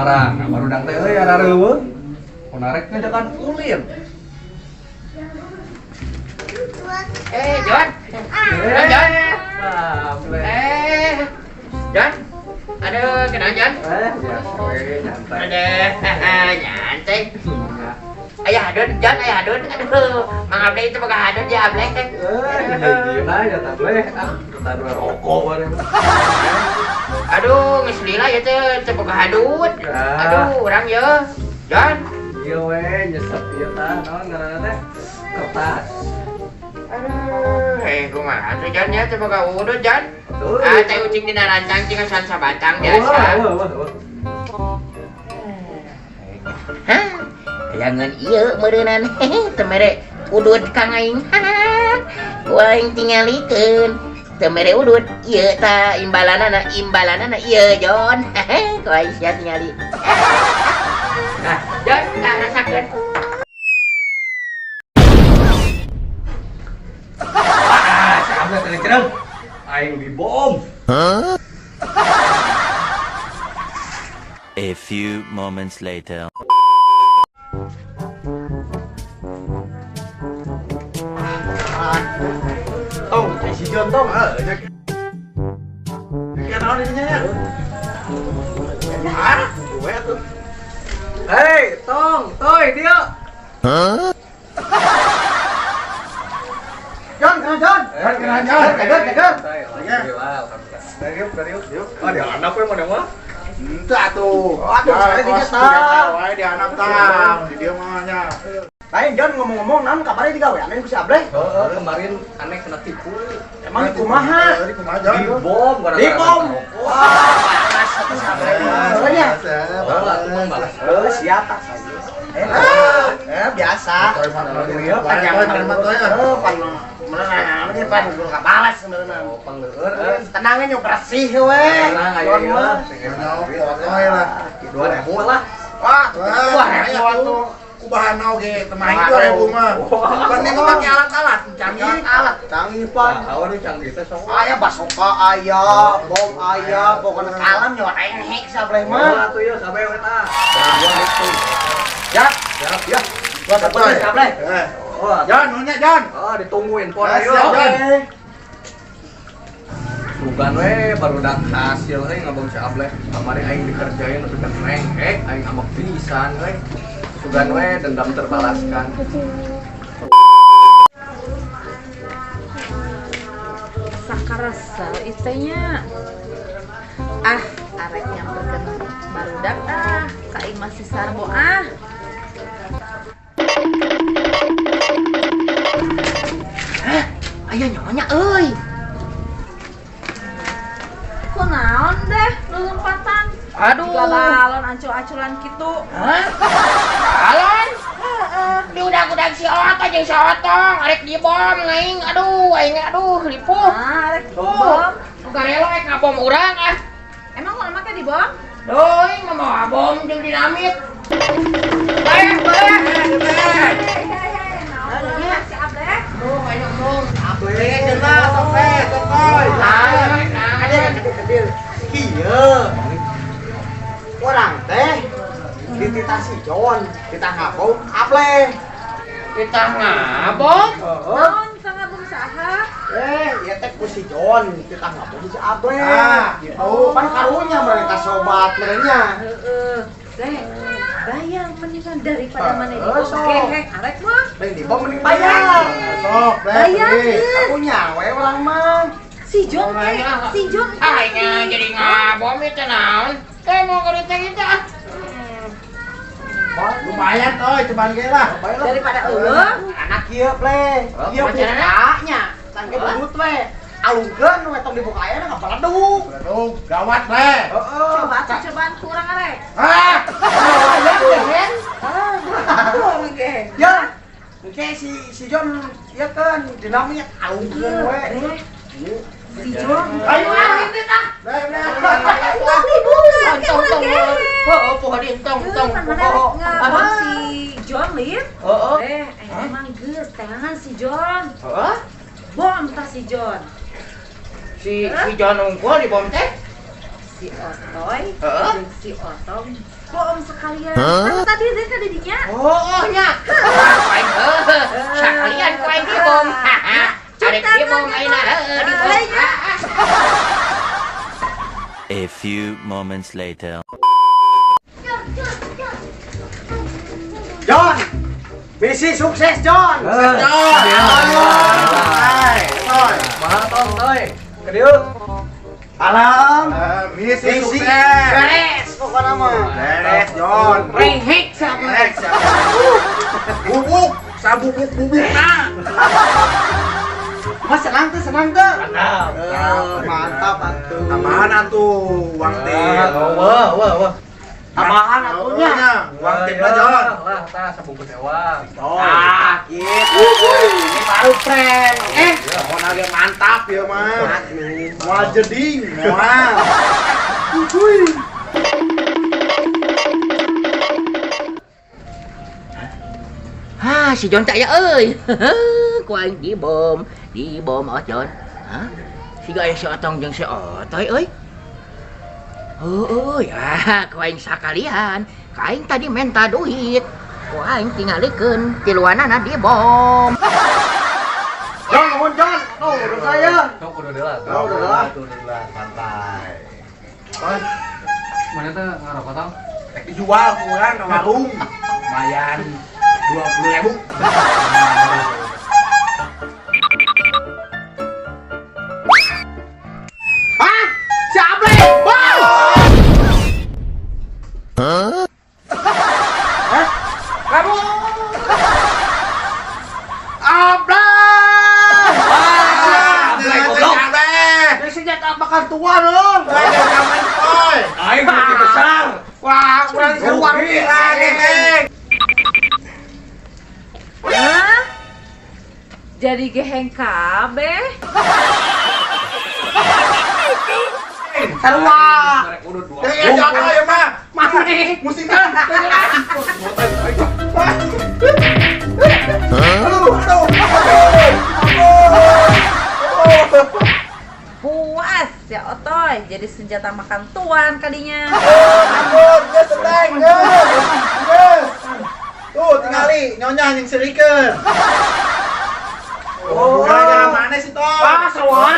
marah, baru dang teh euy ada reuweung. Narek ngajakan ulin. John. John. John. Aduh, kenapa John? Biasa we nyantai. Aduh, nyantai. Ayah hadun, John, ayah hadun. Aduh, Mang Abdi itu boga hadun ya Abdi teh. Gila ya tableh. Kita dua rokok bareng. Aduh, geus lila ya teh boga hadun. Aduh, urang ye. John. Iya we nyesep ieu tah naon ngaranna teh? Kertas. Aduh, kumaha tuh John ya teh boga udud John. Teh ucing dina rancang cing san sabatang biasa. Wah. Hah? Jangan ieu meureunan teu mere udud Kang aing. Aing tingalikeun. Teu mere udud ieu tah imbalanana ieu John. Ku aing sia tingali. Nah, John, rasakeun. Sampai teh cenah. Aing dibom. A few moments later. Tong, si John tong. Kenal ini nya. Gue tuh. Hei, tong, toy dia. John. Yuk. Ada anak we mana mah? Itu atuh. Aduh, saya digeta. Wae di anak tang, di dia mahnya. Lain John ngomong-ngomong naon kabarnya digawean ku si Ableh? Kemarin aneh kena tipu. Emang kumaha? Di kumaha Jon? Dibom. Dibom. Wah, panas si Ableh. Ya. Balas. Siap tak biasa. Pan guru kabalas sebenarnya. Tenangnya nyo bersih we. Tenang ayo. Fotoy lah. 2000 lah. Wah, 2000 kubahan oge temahin 2000 mah. Kan dia make alat-alat canggih pan. Awan canggih teh sok. Aya basoka aya, bom aya, pokoknya kalam nyawa engek sableh mah. Atuh yeuh sabe we tah. Ya. Gua sabar Ableh. Oh, Jon, nunya Jon. ditungguin pon ayo. Sugan we barudak hasil euy ngabong si Ableh. Kamari aing dikerjain tapi kan rengek aing amak pisan we. Sugan we dendam terbalaskan. Sakarasa itenya arek yang bergen barudak kaing masih sarbo Aya nyonya euy. kunaon deh lulumpatan Aduh. balon ancul-anculan kitu. Hah? Balon? Diudag-udag si Oto jeung si Otong, arek dibom aing. Aduh, lipuh. Arek bom. Garelo ek ngabom urang Emang kalau make di bom? Doi, mau bom jeung dinamit. Si Ableh. Ableh cenah sampai tokoy. Kieu. Orang teh dititah si Jon, ditah ngabong Ableh. Kita ngabom. Naon sangat berusaha. Ieu teh ku si Jon, ditah ngabong si Ableh. Gitu. Pan karunya mereka sobat merenya. Deh, bayang mendingan daripada mana di bom geheng arek mah. Lain di bom mending bayar. Sok, Bayar, aku nyawe ulang mah. Si Jon Aingnya jadi ngabom itu naon? Teh mau kerita kita. Lumayan toy, cobaan ge lah. daripada eueuh. Anak kieu ple. Kieu bukanya. Tangge budut we. Alungkeun we tong dibuka aya ngapa ledug. Ledug gawat we. Coba cobaan kurang arek. Ya. Oke si Jon ieu kan dinamanya alungkeun we. Si Jon. Ayo ini tah. Ngabang si Jon Lin. Emang geus tangan si Jon. Bom tah si Jon. Si John unggul di bom teh. Si Otoy Heeh. jeung si Otong bom sekalian. Kan tadi dinya. Oh nya. Kuaing sekalian kuaing di bom. Arek di bom ayeuna di bom. A few moments later. John, misi sukses John. Mantap, euy. Kadieu. Alam, Misi sukses. beres pokoknya mah. Beres, John. Rehek sama. Bubuk, sabubuk-bubuk nah. Mas senang tuh. Mantap atuh. Tambahan atuh uang tim. Wah. Tambahan atuhnya. Uang timnya, John. Lah, tah sabungkus ewa. Ah, gitu. Ini baru prank. Mau nage mantap ya mah. Mau jeding, mau. Ha, si John tak ya euy. Kuaing di bom oh John. Hah? Siga aya si Otong jeung si Otoy euy. Heueuy, kuaing sakalian. Kaing tadi minta duit. Kuaing tingalikeun tiluanana di bom. John, mohon John. Tuh, udah saya. Kau kudu deula. Alhamdulillah, santai. Mana teh ngarokok tong? Dijual kurang ke warung. Lumayan 20.000. Hah? Siapa? Wow! Kamu Ini senjata bakal tua dong. Aing bukti besar. Wah, kurang keluar lagi. Hah? Jadi geheng kabeh. Sarua. Merek udut dua. Jangan ya mah. Mane. Musiknya. Puas ya Otoy, jadi senjata makan tuan kadinya. Ampun, dia sedang, guys. Tuh, tingali nyonya yang serikeun. Oh, mana sih, Tom? Ah, sarua.